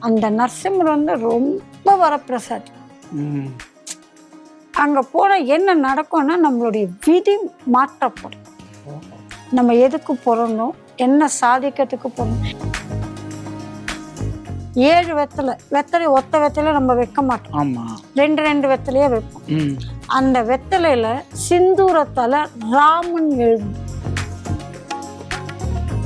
அந்த நரசிம்மர் வந்து ரொம்ப வரப்பிரசாதி. அங்க போனா என்ன நடக்கும்னா நம்மளுடைய விதி மாற்றப்படும். நம்ம எதுக்கு பிறந்தோம், என்ன சாதிக்கிறதுக்கு பிறந்தோம். 7 வெத்தலை ஒத்த வெத்தலை நம்ம வைக்க மாட்டோம். ஆமா, 2 வெத்தலையே வைப்போம். அந்த வெத்தலையில சிந்தூரத்தால ராமன் எழுதும்.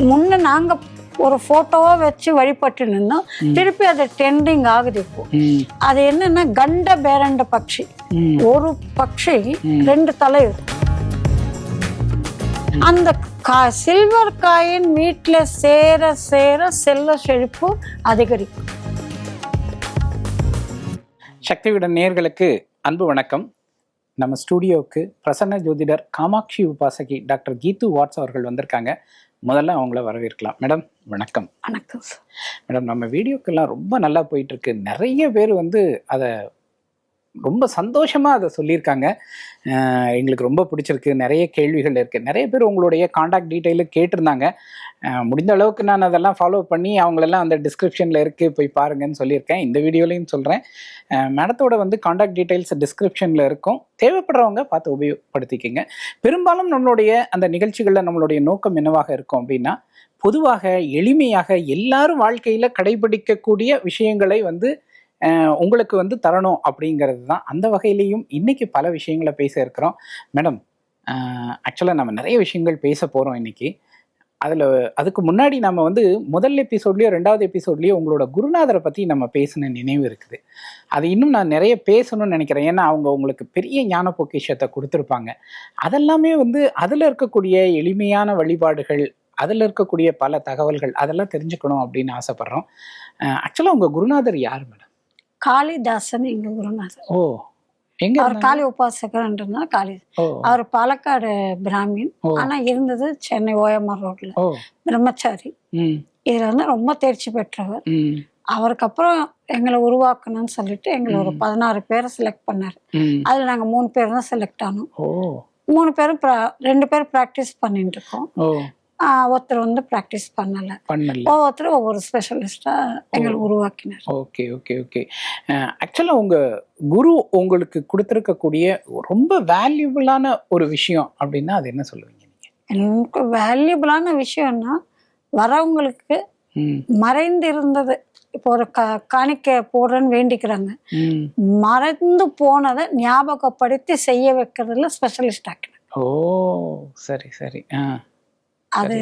முன்ன நாங்க ஒரு போட்டோவா வச்சு வழிபட்டு நின்னோம். திருப்பி அது ட்ரெண்டிங் ஆகுது இப்போ. அது என்னன்னா கண்ட பேரண்ட பட்சி. ஒரு பட்சி 2 தலை இருக்கும். அந்த சில்வர் காயின் வீட்டுல சேர சேர செல்வ செழிப்பு அதிகரிக்கும். சக்திவிகடன் நேயர்களுக்கு அன்பு வணக்கம். நம்ம ஸ்டுடியோவுக்கு பிரசன்ன ஜோதிடர் காமாட்சி உபாசகி டாக்டர் கீது வாட்ஸ் அவர்கள் வந்திருக்காங்க. முதல்ல அவங்கள வரவேற்கலாம். மேடம் வணக்கம். வணக்கம் மேடம், நம்ம வீடியோக்கெல்லாம் ரொம்ப நல்லா போயிட்டு இருக்கு. நிறைய பேர் வந்து அதை ரொம்ப சந்தோஷமாக அதை சொல்லியிருக்காங்க. எங்களுக்கு ரொம்ப பிடிச்சிருக்கு. நிறைய கேள்விகள் இருக்குது. நிறைய பேர் உங்களுடைய காண்டாக்ட் டீட்டெயிலு கேட்டிருந்தாங்க. முடிந்த அளவுக்கு நான் அதெல்லாம் ஃபாலோ பண்ணி அவங்களெல்லாம் அந்த டிஸ்கிரிப்ஷனில் இருக்குது, போய் பாருங்கன்னு சொல்லியிருக்கேன். இந்த வீடியோலையும் சொல்கிறேன். மேடத்தோட வந்து காண்டாக்ட் டீட்டெயில்ஸ் டிஸ்கிரிப்ஷனில் இருக்கும். தேவைப்படுறவங்க பார்த்து உபயோகப்படுத்திக்கங்க. பெரும்பாலும் நம்மளுடைய அந்த நிகழ்ச்சிகளில் நம்மளுடைய நோக்கம் என்னவாக இருக்கும் அப்படின்னா, பொதுவாக எளிமையாக எல்லாரும் வாழ்க்கையில் கடைபிடிக்கக்கூடிய விஷயங்களை வந்து உங்களுக்கு வந்து தரணும் அப்படிங்கிறது தான். அந்த வகையிலையும் இன்னைக்கு பல விஷயங்களை பேச இருக்கிறோம். மேடம், ஆக்சுவலாக நம்ம நிறைய விஷயங்கள் பேச போகிறோம் இன்னைக்கு. அதுக்கு முன்னாடி நம்ம வந்து முதல் எபிசோட்லேயோ 2வது எபிசோட்லேயோ உங்களோட குருநாதரை பற்றி நம்ம பேசின நினைவு இருக்குது. அது இன்னும் நான் நிறைய பேசணும்னு நினைக்கிறேன். ஏன்னா அவங்க உங்களுக்கு பெரிய ஞான பொக்கிஷத்தை கொடுத்துருப்பாங்க. அதெல்லாமே வந்து அதில் இருக்கக்கூடிய எளிமையான வழிபாடுகள், அதில் இருக்கக்கூடிய பல தகவல்கள் அதெல்லாம் தெரிஞ்சுக்கணும் அப்படின்னு ஆசைப்படுறோம். ஆக்சுவலாக உங்கள் குருநாதர் யார் மேடம்? காளிதாசன் எங்க குருநாதர். ஓ, எங்க அவர் காளி உபாசகர்ன்றதுனா காளி. அவர் பாலக்காடு பிராமின். ஆனா இருந்தது சென்னை ஓஎம்ஆர் ரோட்ல. பிரம்மச்சாரி. இதுல வந்து ரொம்ப தேர்ச்சி பெற்றவர். அவருக்கு அப்புறம் எங்களை உருவாக்கணும்னு சொல்லிட்டு எங்களை ஒரு 16 பேரை செலக்ட் பண்ணாரு. அதுல நாங்க 3 பேர் தான் செலக்ட் ஆனோம். 3 பேரும் 2 பேர் பிராக்டிஸ் பண்ணிட்டு இருக்கோம். ஒருத்தர் வந்து பிராக்டிஸ் பண்ணல. ஒவ்வொருத்தர் ஒவ்வொரு ஸ்பெஷலிஸ்டா எங்களை உருவாக்கினார். Okay okay okay. ஆக்சுவலா உங்க குரு உங்களுக்கு கொடுத்திருக்கக்கூடிய ரொம்ப வேல்யூபிளான ஒரு விஷயம் அப்படின்னா அது என்ன சொல்லுவீங்க நீங்க? எனக்கு வேல்யூபிளான விஷயம்னா வரவங்களுக்கு மறைந்து இருந்தது. இப்போ ஒரு காணிக்கை போடுறேன்னு வேண்டிக்கிறாங்க. மறந்து போனதை ஞாபகப்படுத்தி செய்ய வைக்கிறதுல ஸ்பெஷலிஸ்ட் ஆக்கினாங்க. ஓ, சரி சரி. அது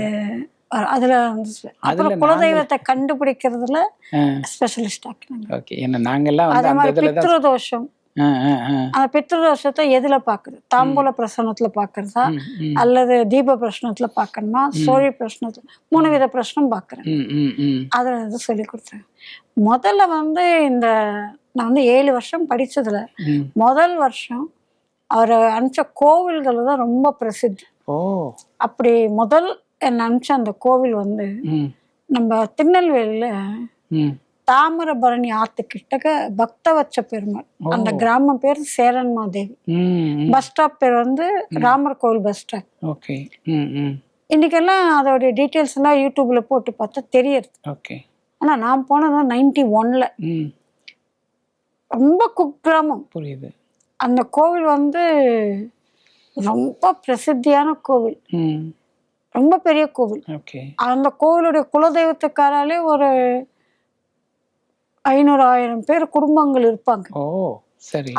அதுல அப்புறம் குலதெய்வத்தை கண்டுபிடிக்கிறதுல ஸ்பெஷலிஸ்ட் ஆக்கினாங்க. ஓகே. என்ன நாங்கெல்லாம் அதே மாதிரி பித்ருதோஷம், அந்த பித்ருதோஷத்தை எதுல பாக்குறது? தாம்பூல பிரசனத்துல பாக்குறதா அல்லது தீப பிரச்சனத்துல பாக்கணுமா, சோழி பிரச்சனத்துல 3 வித பிரச்சனம் பாக்குறேன். அதுல சொல்லி கொடுத்தேன். முதல்ல வந்து நான் வந்து 7 வருஷம் படிச்சதுல முதல் வருஷம் அவர் அனுப்பிச்ச கோவில்கள் தான் ரொம்ப பிரசித்தி. அப்படி முதல் என்ன அனுப்பிச்ச அந்த கோவில் வந்து நம்ம திருநெல்வேலியில தாமிரபரணி ஆத்துக்கிட்ட பக்தவச்ச பெருமாள். அந்த கிராமம் பேர் சேரன்மாதேவி. பஸ் ஸ்டாப் பேர் வந்து ராமர் கோவில் பஸ் ஸ்டாப். இன்னைக்கெல்லாம் அதோடைய டீட்டெயில்ஸ் எல்லாம் யூடியூப்ல போட்டு பார்த்தா தெரியுது. ஆனா நான் போனது 91ல. ரொம்ப குக்கிராமம். புரியுது. அந்த கோவில் வந்து ரொம்ப பிரசித்தியான கோவில், ரொம்ப பெரிய கோவில். அந்த கோவிலுடைய குலதெய்வத்துக்காராலே ஒரு 500-1000 பேர் குடும்பங்கள் இருப்பாங்க.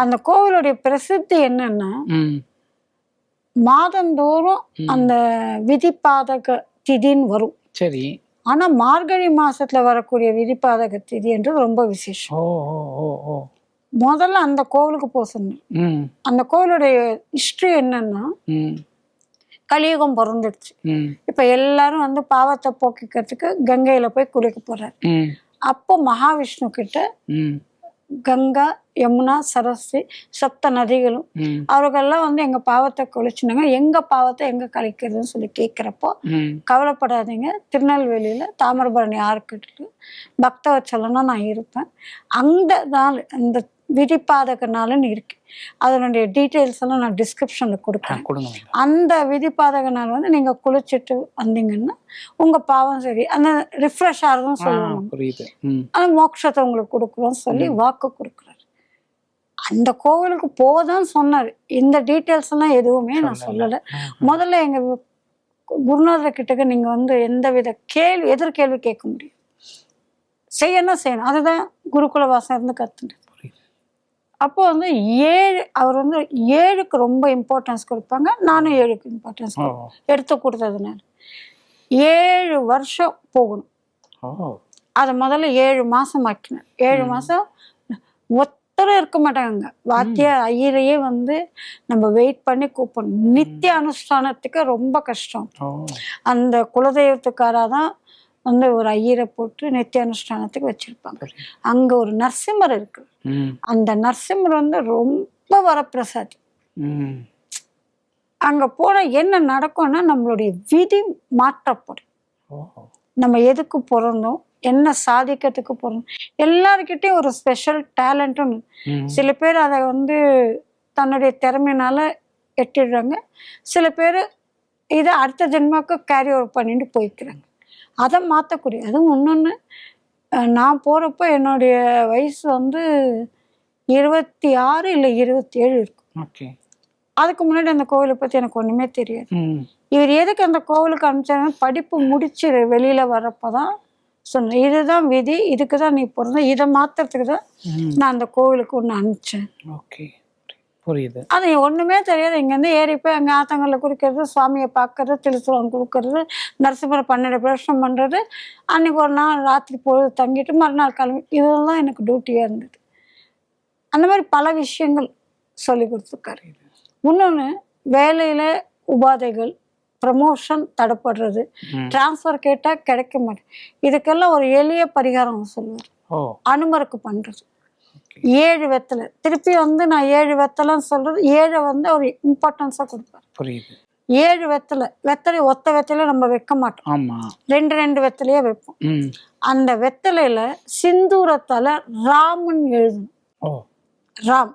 அந்த கோவிலுடைய பிரசித்தி என்னன்னா, மாதந்தோறும் அந்த விதிப்பாதக திதின்னு வரும். சரி. ஆனா மார்கழி மாசத்துல வரக்கூடிய விதிப்பாதக திதி என்றது ரொம்ப விசேஷம். முதல்ல அந்த கோவிலுக்கு போக சொன்னேன். அந்த கோவிலுடைய ஹிஸ்டரி என்னன்னா, கலியுகம் பிறந்துடுச்சு. இப்ப எல்லாரும் வந்து பாவத்தை போக்கிக்கிறதுக்கு கங்கையில போய் குளிக்க போறாரு. அப்போ மகாவிஷ்ணு கிட்ட கங்கா, யமுனா, சரஸ்வதி 7 நதிகளும் அவர்கள்லாம் வந்து எங்க பாவத்தை கழிச்சுனாங்க. எங்க பாவத்தை எங்க கழிக்கிறதுன்னு சொல்லி கேட்கிறப்போ, கவலைப்படாதீங்க, திருநெல்வேலியில தாமிரபரணி ஆறுக்கிட்டு பக்தவச்சலன்னா நான் இருப்பேன். அந்த நாள் அந்த விதிப்பாதக நாள்னு இருக்கு. அதனுடைய டீட்டெயில்ஸ் எல்லாம் நான் டிஸ்கிரிப்ஷன்ல கொடுக்குறேன். அந்த விதிப்பாதக நாள் வந்து நீங்க குளிச்சுட்டு வந்தீங்கன்னா உங்க பாவம் சரி, அந்த ரிஃப்ரெஷ் ஆகுதுன்னு சொல்லுவாங்க, அந்த மோட்சத்தை உங்களுக்கு கொடுக்குறோம் சொல்லி வாக்கு கொடுக்குறாரு. அந்த கோவிலுக்கு போதான் சொன்னாரு. இந்த டீட்டெயில்ஸ் எல்லாம் எதுவுமே நான் சொல்லலை. முதல்ல எங்க குருநாதர் கிட்டக்க நீங்க வந்து எந்தவித எதிர்கேள்வி கேட்க முடியும், செய்யணும். அதுதான் குருகுல வாசம் இருந்து கத்துட்டு. அப்போ வந்து அவர் வந்து 7க்கு ரொம்ப இம்பார்ட்டன்ஸ் கொடுப்பாங்க. நானும் 7க்கு இம்பார்ட்டன்ஸ் எடுத்து கொடுத்ததுனால 7 வருஷம் போகணும். அதை முதல்ல 7 மாசம் ஆக்கினேன். 7 மாசம் ஒத்தரும் இருக்க மாட்டாங்க. வாத்தியார் ஐயரையே வந்து நம்ம வெயிட் பண்ணி கூப்பிடணும். நித்திய அனுஷ்டானத்துக்கு ரொம்ப கஷ்டம். அந்த குலதெய்வத்துக்காராதான் வந்து ஒரு ஐயரை போட்டு நித்திய அனுஷ்டானத்துக்கு வச்சிருப்பாங்க. அங்க ஒரு நரசிம்மர் இருக்கு. அந்த நரசிம்மர் வந்து ரொம்ப வரப்பிரசாதி. அங்க போனா என்ன நடக்கும்னா நம்மளுடைய விதி மாற்றப்படும். நம்ம எதுக்கு பிறந்தோம், என்ன சாதிக்கிறதுக்கு பிறந்தோம், எல்லாருக்கிட்டையும் ஒரு ஸ்பெஷல் டேலண்ட்னு. சில பேர் அதை வந்து தன்னுடைய திறமையினால எட்டிடுறாங்க. சில பேர் இதை அடுத்த ஜென்மாவுக்கு கேரி ஓவர் பண்ணிட்டு போய்க்கிறாங்க. அதை மாற்றக்கூடிய அதுவும் இன்னொன்று, நான் போகிறப்போ என்னுடைய வயசு வந்து 26 இல்லை 27 இருக்கும். அதுக்கு முன்னாடி அந்த கோவிலை பற்றி எனக்கு ஒன்றுமே தெரியாது. இவர் எதுக்கு அந்த கோவிலுக்கு அனுப்பிச்சாங்க, படிப்பு முடிச்சு வெளியில வர்றப்பதான் சொன்னேன், இதுதான் விதி, இதுக்கு தான் நீ பிறந்த, இதை மாத்துறதுக்கு தான் நான் அந்த கோவிலுக்கு ஒன்று அனுப்பிச்சேன். புரியுது. அது ஒண்ணுமே தெரியாது. இங்கேருந்து ஏறி போய் அங்கே ஆத்தங்கல்ல குடிக்கிறது, சுவாமியை பார்க்கறது, திருசுவம் கொடுக்கறது, நரசிம்மரை 12 பிரதட்சணம் பண்றது, அன்னைக்கு ஒரு நாள் ராத்திரி பொழுது தங்கிட்டு மறுநாள் கிளம்பி, இதெல்லாம் எனக்கு டியூட்டியா இருந்தது. அந்த மாதிரி பல விஷயங்கள் சொல்லி கொடுத்துருக்காரு. இன்னொன்று, வேலையில உபாதைகள், ப்ரமோஷன் தடைப்படுறது, டிரான்ஸ்ஃபர் கேட்டால் கிடைக்க மாட்டேன், இதுக்கெல்லாம் ஒரு எளிய பரிகாரம் சொல்லுவார். அனுமருக்கு பண்றது 7 வெத்தலை. திருப்பி வந்து நான் 7 வெத்தலைன்னு சொல்றது, 7 வந்து ஒரு இம்பார்ட்டன்ஸா கொடுப்பாரு. 7 வெத்தலை ஒத்த வெத்தலை நம்ம வைக்க மாட்டோம், 2 வெத்தலையே வைப்போம். அந்த வெத்தலையில சிந்தூரத்தால ராமன் எழுதணும். ராம்,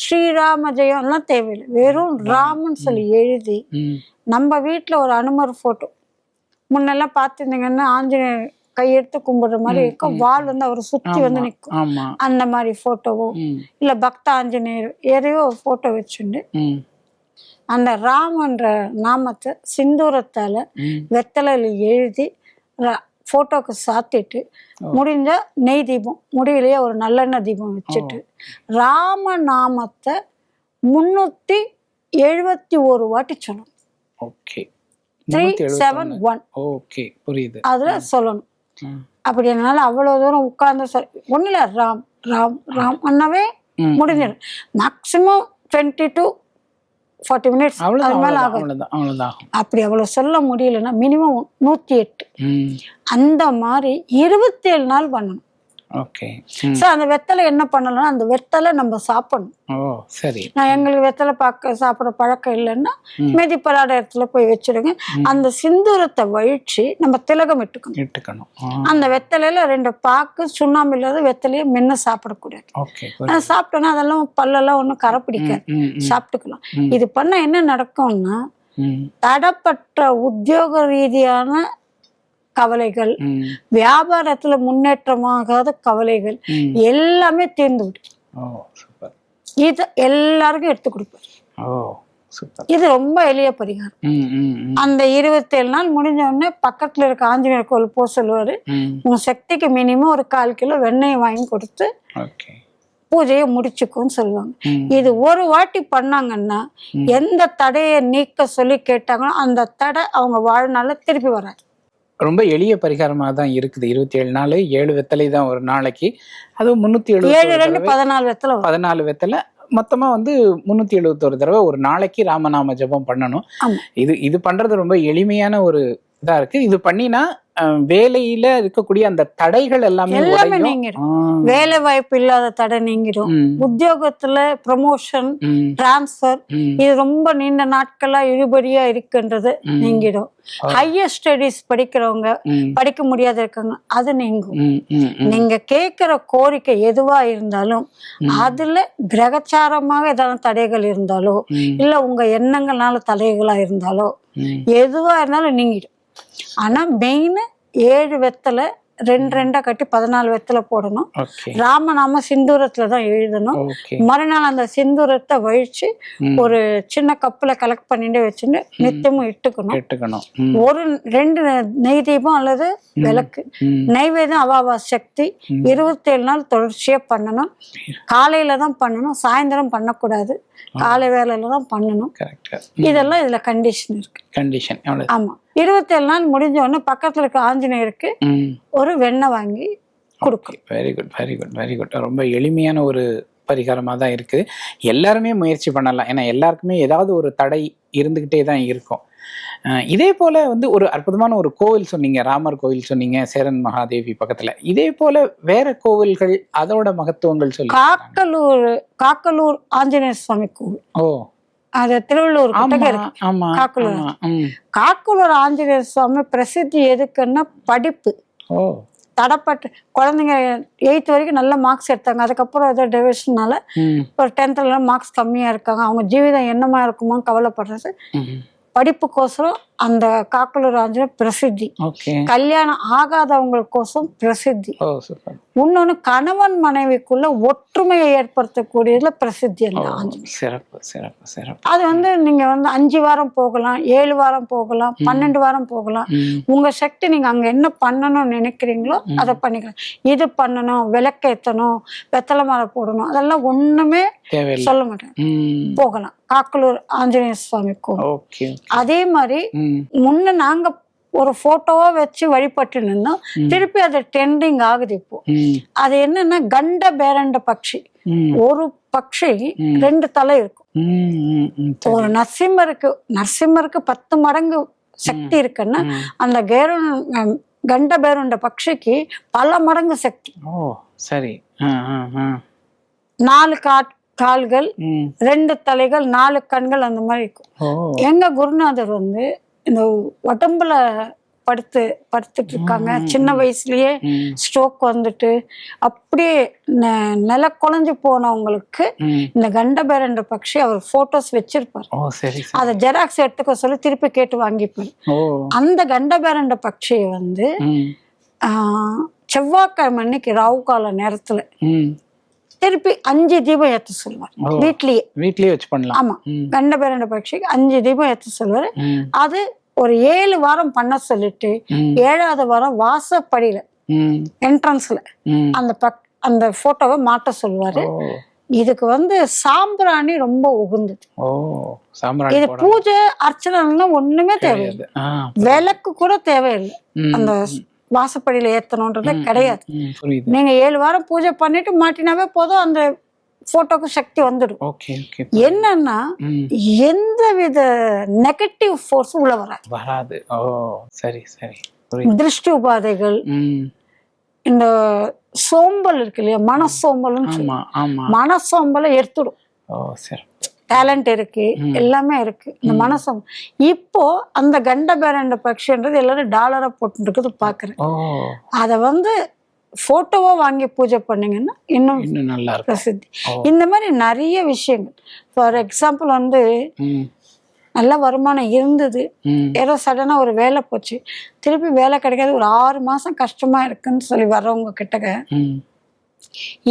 ஸ்ரீராம ஜெயம் எல்லாம் தேவையில்லை, வெறும் ராமன் சொல்லி எழுதி நம்ம வீட்டுல ஒரு அனுமர் போட்டோ, முன்னெல்லாம் பார்த்துருந்தீங்கன்னா ஆஞ்சநேயர் கையெடுத்து கும்பிடுற மாதிரி இருக்கும், வால் வந்து அவரை சுத்தி வந்து நிற்கும், அந்த மாதிரி போட்டோவோ இல்ல பக்த ஆஞ்சநேயர் எதையோ ஒரு போட்டோ வச்சுண்டு அந்த ராமன்ற நாமத்தை சிந்தூரத்தால வெத்தலையில எழுதி போட்டோக்கு சாத்திட்டு, முடிஞ்சா நெய் தீபம், முடியலையே ஒரு நல்லெண்ணெய் தீபம் வச்சுட்டு ராம நாமத்தை 371 வாட்டி சொல்லணும். 371 அதுல சொல்லணும். அப்படி என்னால அவ்வளவு தூரம் உட்கார்ந்து ஒண்ணு இல்ல, ராம் ராம் ராம் அண்ணாவே முடிஞ்சிடும். மேக்சிமம் 20 to 40 minutes அது மேல ஆகும். அப்படி அவ்வளவு சொல்ல முடியலன்னா மினிமம் 108. அந்த மாதிரி 27 நாள் பண்ணணும். அந்த வெத்தலை என்ன பண்ணலாம், அந்த வெத்தலை நம்ம சாப்பிடணும். நான் எங்களுக்கு வெத்தலை சாப்பிட பழக்கம் இல்லைன்னா மெதிப்படாத இடத்துல போய் வச்சிருங்க. அந்த சிந்தூரத்தை வழிச்சு நம்ம திலகம் இட்டுக்கணும். அந்த வெத்தலையில 2 பாக்கு சுண்ணாம்பு இல்லாத வெத்தலையை மென்ன சாப்பிடக்கூடாது. சாப்பிட்டோன்னா அதெல்லாம் பல்லெல்லாம் ஒன்றும் கரை பிடிக்காது, சாப்பிட்டுக்கலாம். இது பண்ண என்ன நடக்கும்னா, தடப்பட்ட உத்தியோக ரீதியான கவலைகள், வியாபாரத்துல முன்னேற்றமாகாத கவலைகள் எல்லாமே தீர்ந்து விடும். இது எல்லாருக்கும் எடுத்து கொடுப்பாரு. இது ரொம்ப எளிய பரிகாரம். அந்த 27 நாள் முடிஞ்ச உடனே பக்கத்துல இருக்க ஆஞ்சநேயர் கோவில் போக சொல்லுவாரு. உங்க சக்திக்கு மினிமம் ஒரு 1/4 கிலோ வெண்ணெய் வாங்கி கொடுத்து பூஜையை முடிச்சுக்கோன்னு சொல்லுவாங்க. இது ஒரு வாட்டி பண்ணாங்கன்னா எந்த தடையை நீக்க சொல்லி கேட்டாங்களோ அந்த தடை அவங்க வாழ்நாள திருப்பி வராது. ரொம்ப எளிய பரிகாரமாக தான் இருக்குது. 27 நாள் 7 வெத்தலை தான் ஒரு நாளைக்கு. அதுவும் 370 வெத்தலை மொத்தமா வந்து 371 தடவை ஒரு நாளைக்கு ராமநாம ஜபம் பண்ணணும். இது பண்றது ரொம்ப எளிமையான ஒரு இதா இருக்கு. இது பண்ணினா வேலையில இருக்கக்கூடிய அந்த தடைகள் எல்லாமே நீங்கிடும். வேலை வாய்ப்பு இல்லாத தடை நீங்கிடும். உத்தியோகத்துல ப்ரமோஷன், டிரான்ஸ்பர், இது ரொம்ப நீண்ட நாட்களா இழுபறியா இருக்குன்றது நீங்கிடும். ஹையர் ஸ்டடீஸ் படிக்கிறவங்க, படிக்க முடியாத இருக்காங்க, அது நீங்கும். நீங்க கேட்கிற கோரிக்கை எதுவா இருந்தாலும் அதுல கிரகச்சாரமாக ஏதாவது தடைகள் இருந்தாலோ இல்ல உங்க எண்ணங்கள்னால தடைகளா இருந்தாலோ எதுவா இருந்தாலும் நீங்கிடும். ஆனா மெயின் 7 வெத்தலை 2 கட்டி 14 வெத்தலை போடணும். ராமநாம சிந்தூரத்துலதான் எழுதணும். மறுநாள் அந்த சிந்தூரத்தை வழிச்சு ஒரு சின்ன கப்புல கலெக்ட் பண்ணிட்டு வச்சுட்டு நித்தியமும் இட்டுக்கணும். 2 நெய் தீபம் அல்லது விளக்கு நைவேதம் அவாவா சக்தி 27 நாள் தொடர்ச்சியா பண்ணணும். காலையில தான் பண்ணணும், சாயந்தரம் பண்ணக்கூடாது, காலை வேலையில தான் பண்ணணும். இதெல்லாம் இதுல கண்டிஷன் இருக்கு. ஆமா, 27 நாள் முடிஞ்ச உடனே பக்கத்துல இருக்க ஆஞ்சநேயருக்கு ஒரு வெண்ணெய் வாங்கி கொடுக்கும். Very good. ரொம்ப எளிமையான ஒரு பரிகாரமா தான் இருக்கு. எல்லாருமே முயற்சி பண்ணலாம். ஏன்னா எல்லாருக்குமே ஏதாவது ஒரு தடை இருந்துகிட்டே தான் இருக்கும். இதே போல ஒரு அற்புதமான ஒரு கோவில் சொன்னீங்க, ராமர் கோவில் சொன்னீங்க, சேரன் மகாதேவி பக்கத்துல. இதே போல வேற கோவில்கள், அதோட மகத்துவங்கள் சொல்லி. காக்கலூர் ஆஞ்சநேய சுவாமி கோவில். அது திருவள்ளூர் காக்கலூர் ஆஞ்சநேய சுவாமி பிரசித்தி எதுக்குன்னா படிப்பு. தடப்பட்டு குழந்தைங்க 8th வரைக்கும் நல்ல மார்க்ஸ் எடுத்தாங்க. அதுக்கப்புறம் ஏதோ டிவிஷனால ஒரு 10th மார்க்ஸ் கம்மியா இருக்காங்க. அவங்க ஜீவிதம் என்னமா இருக்குமோ கவலைப்படுறது. படிப்புக்கோசரம் அந்த காக்கலூர் ஆஞ்சநேயர் பிரசித்தி. கல்யாணம் ஆகாதவங்களுக்கோசம் பிரசித்தி. இன்னொன்னு கணவன் மனைவிக்குள்ள ஒற்றுமையை ஏற்படுத்தக்கூடியதுல பிரசித்தி அந்த ஆஞ்சநேயர். அது நீங்க 5 வாரம் போகலாம், 7 வாரம் போகலாம், 12 வாரம் போகலாம். உங்க சக்தி நீங்க அங்க என்ன பண்ணணும்னு நினைக்கிறீங்களோ அதை பண்ணிக்கலாம். இது பண்ணணும், விளக்கேற்றணும், வெத்தலை மாலை போடணும், அதெல்லாம் ஒண்ணுமே சொல்ல மாட்டேன். போகலாம் காக்கலூர் ஆஞ்சநேய சுவாமி கோவில். அதே மாதிரி முன்ன நாங்க ஒரு போட்டோவா வச்சு வழிபட்டு நின்னோம். திருப்பி அது ட்ரெண்டிங் ஆகுது இப்போ. அது என்னன்னா கண்ட பேரண்ட பட்சி. ஒரு பட்சி 2 தலை இருக்கும். ஒரு நரசிம்மருக்கு 10 மடங்கு சக்தி இருக்குன்னா அந்த கண்ட பேரண்ட பட்சிக்கு பல மடங்கு சக்தி. சரி. 4 கால்கள், 2 தலைகள், 4 கண்கள், அந்த மாதிரி இருக்கும். எங்க குருநாதர் இந்த உடம்புல படுத்துட்டு இருக்காங்க. சின்ன வயசுலயே ஸ்ட்ரோக் வந்துட்டு அப்படியே நில குழஞ்சு போனவங்களுக்கு இந்த கண்டபேரண்ட பட்சி அவர் போட்டோஸ் வச்சிருப்பாரு. அதை ஜெராக்ஸ் எடுத்துக்க சொல்லி திருப்பி கேட்டு வாங்கிப்பாரு. அந்த கண்டபேரண்ட பட்சியை செவ்வாய்க்கிழமை அன்னைக்கு ராகு கால நேரத்துல திருப்பி 5 தீபம் ஏற்ற சொல்லுவார். வீட்லயே வச்சு பண்ணலாம். ஆமா, கண்டபேரண்ட பட்சிக்கு 5 தீபம் ஏற்ற சொல்லுவாரு. அது ஒரு 7 வாரம் பண்ண சொல்லிட்டு 7வது வாரம் வாசப்படியில என்ட்ரன்ஸ்ல அந்த போட்டோவை மாட்ட சொல்லுவாரு. இதுக்கு சாம்பிராணி ரொம்ப உகந்தது. இது பூஜை அர்ச்சனை ஒண்ணுமே தேவையில்லை, விளக்கு கூட தேவையில்லை. அந்த வாசப்படியில ஏத்தணும்ன்றது கிடையாது. நீங்க 7 வாரம் பூஜை பண்ணிட்டு மாட்டினாவே போதும், அந்த போட்டோக்கு சக்தி வந்துடும். என்னன்னா எந்த வித நெகட்டிவ் ஃபோர்ஸ் உள்ள வராது. திருஷ்டி உபாதைகள், இந்த சோம்பல் இருக்கு இல்லையா, மனசோம்பல், மனசோம்பலை எடுத்துடும். டேலண்ட் இருக்கு, எல்லாமே இருக்கு. இந்த மனசம் இப்போ அந்த கண்டபேரண்ட பட்சின்றது எல்லாரும் டாலரா போட்டு இருக்குது பாக்குறேன். அத போட்டோவா வாங்கி பூஜை பண்ணீங்கன்னா இன்னும் நல்லா பிரசித்தி. இந்த மாதிரி நிறைய விஷயங்கள். ஃபார் எக்ஸாம்பிள் நல்ல வருமானம் இருந்தது, ஏதோ சடனா ஒரு வேலை போச்சு, திருப்பி வேலை கிடைக்காது, ஒரு 6 மாசம் கஷ்டமா இருக்குன்னு சொல்லி வர்றவங்க கிட்ட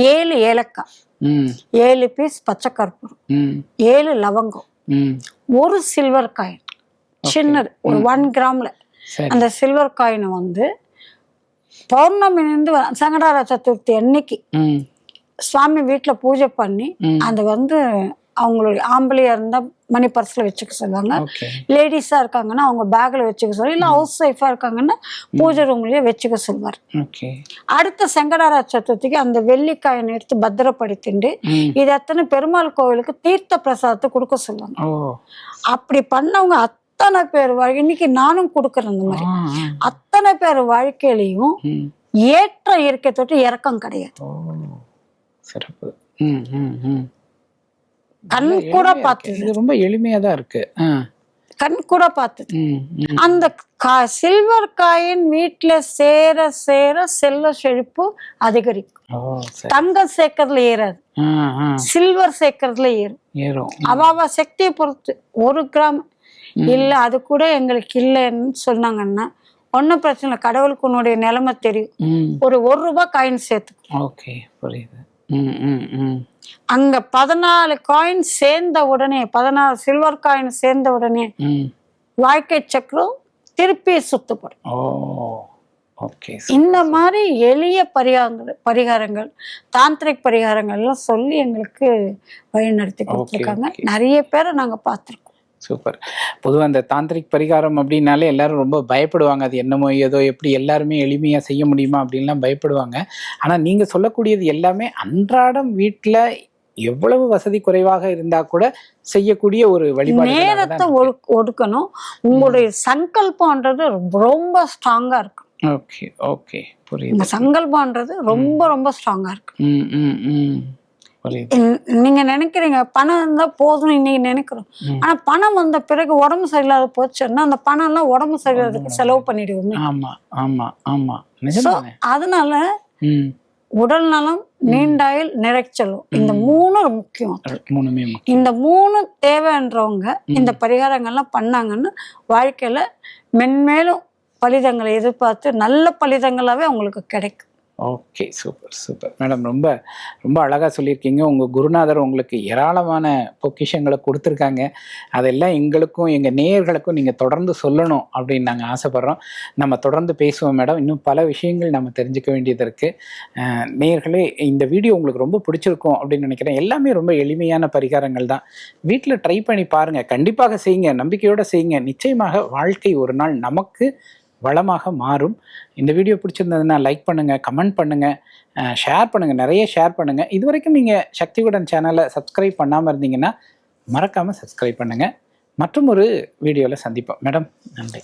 7 ஏலக்காய், 7 பீஸ் பச்சை கற்பூரம், 7 லவங்கம், 1 சில்வர் காயின் சின்னது, ஒரு 1 கிராம்ல அந்த சில்வர் காயினை பௌர்ணமி சங்கடார சதுர்த்தி அன்னைக்கு சுவாமி வீட்டுல பூஜை பண்ணி அந்த அவங்களுடைய ஆம்பளையா இருந்தா மணி பர்ஸ்ல வச்சுக்க சொல்லுவாங்க. லேடிஸா இருக்காங்கன்னா அவங்க பேக்ல வச்சுக்க சொல்லுவாங்க. இல்ல ஹவுஸ் ஒய்ஃபா இருக்காங்கன்னா பூஜை ரூம்லயே வச்சுக்க சொல்லுவாரு. அடுத்த சங்கடார சதுர்த்திக்கு அந்த வெள்ளிக்காயினை எடுத்து பத்திரப்படுத்திட்டு இது எத்தனை பெருமாள் கோவிலுக்கு தீர்த்த பிரசாதத்தை கொடுக்க சொல்லுவாங்க. அப்படி பண்ணவங்க அத்தனை பேர் இன்னைக்கு நானும் கொடுக்குறேன் இந்த மாதிரி. அத்தனை பேர் வாழ்க்கையிலையும் ஏற்றம் இருக்க தொட்டு இறக்கம் கிடையாது. சிறப்பு. கண் கூட பார்த்தது, ரொம்ப எளிமையா தான் இருக்கு. கண் கூட பார்த்தது. அந்த சில்வர் காயின் வீட்டுல சேர சேர செல்வ செழிப்பு அதிகரிக்கும். தங்கம் சேர்க்கறதுல ஏறாது, சில்வர் சேர்க்கறதுல ஏறும். அவ சக்தியை பொறுத்து 1 கிராம் இல்ல அது கூட எங்களுக்கு இல்லைன்னு சொன்னாங்கன்னா ஒன்னும் பிரச்சனை இல்லை, கடவுளுக்கு உன்னுடைய நிலைமை தெரியும். ஒரு ரூபாய் காயின் சேர்த்து அங்க 14 காயின் சேர்ந்த உடனே, 14 சில்வர் காயின் சேர்ந்த உடனே வாழ்க்கை சக்கரம் திருப்பி சுத்தப்படும். இந்த மாதிரி எளிய பரிகாரங்கள் தாந்திரிக் பரிகாரங்கள் எல்லாம் சொல்லி எங்களுக்கு வழிநடத்தி கொடுத்துருக்காங்க. நிறைய பேரை நாங்க பார்த்திருக்கோம். சூப்பர். பொதுவாக அந்த தாந்திரிக் பரிகாரம் அப்படின்னாலே எல்லாரும் ரொம்ப பயப்படுவாங்க. அது என்னமோ ஏதோ எப்படி எல்லாருமே எளிமையாக செய்ய முடியுமா அப்படின்லாம் பயப்படுவாங்க. ஆனால் நீங்கள் சொல்லக்கூடியது எல்லாமே அன்றாடம் வீட்டில் எவ்வளவு வசதி குறைவாக இருந்தா கூட செய்யக்கூடிய ஒரு வழிபாடு. நேரத்தை ஒடுக்கணும். உங்களுடைய சங்கல்பம்ன்றது ரொம்ப ஸ்ட்ராங்கா இருக்கும். ஓகே ஓகே புரியுது. சங்கல்பம்ன்றது ரொம்ப ரொம்ப ஸ்ட்ராங்கா இருக்கு. நீங்க நினைக்கிறீங்க பணம் இருந்தா போதும் இன்னைக்கு நினைக்கிறோம். ஆனா பணம் வந்த பிறகு உடம்பு சரியில்லாத போச்சுன்னா அந்த பணம் எல்லாம் உடம்பு சரியில்லாததுக்கு செலவு பண்ணிடுவோமே. ஆமா ஆமா ஆமா. அதனால உடல் நலம், நீண்டாயுள், நிறைச்சலும் இந்த 3 முக்கியம். இந்த 3 தேவைன்றவங்க இந்த பரிகாரங்கள்லாம் பண்ணாங்கன்னா வாழ்க்கையில மென்மேலும் பலிதங்களை எதிர்பார்த்து நல்ல பலிதங்களாவே அவங்களுக்கு கிடைக்கும். Okay super super madam. ரொம்ப ரொம்ப அழகாக சொல்லியிருக்கீங்க. உங்கள் குருநாதர் உங்களுக்கு ஏராளமான பொக்கிஷங்களை கொடுத்துருக்காங்க. அதெல்லாம் எங்களுக்கும் எங்கள் நேயர்களுக்கும் நீங்கள் தொடர்ந்து சொல்லணும் அப்படின்னு நாங்கள் ஆசைப்பட்றோம். நம்ம தொடர்ந்து பேசுவோம் மேடம். இன்னும் பல விஷயங்கள் நம்ம தெரிஞ்சுக்க வேண்டியது இருக்குது. நேயர்களே, இந்த வீடியோ உங்களுக்கு ரொம்ப பிடிச்சிருக்கும் அப்படின்னு நினைக்கிறேன். எல்லாமே ரொம்ப எளிமையான பரிகாரங்கள் தான். வீட்டில் ட்ரை பண்ணி பாருங்கள். கண்டிப்பாக செய்யுங்க, நம்பிக்கையோடு செய்யுங்க. நிச்சயமாக வாழ்க்கை ஒரு நாள் நமக்கு வளமாக மாறும். இந்த வீடியோ பிடிச்சிருந்ததுன்னா லைக் பண்ணுங்கள், கமெண்ட் பண்ணுங்கள், ஷேர் பண்ணுங்கள், நிறைய ஷேர் பண்ணுங்கள். இது வரைக்கும் நீங்கள் சக்தி விகடன் சேனலை சப்ஸ்கிரைப் பண்ணாமல் இருந்தீங்கன்னா மறக்காமல் சப்ஸ்கிரைப் பண்ணுங்கள். மற்றும் ஒரு வீடியோவில் சந்திப்போம் மேடம். நன்றி.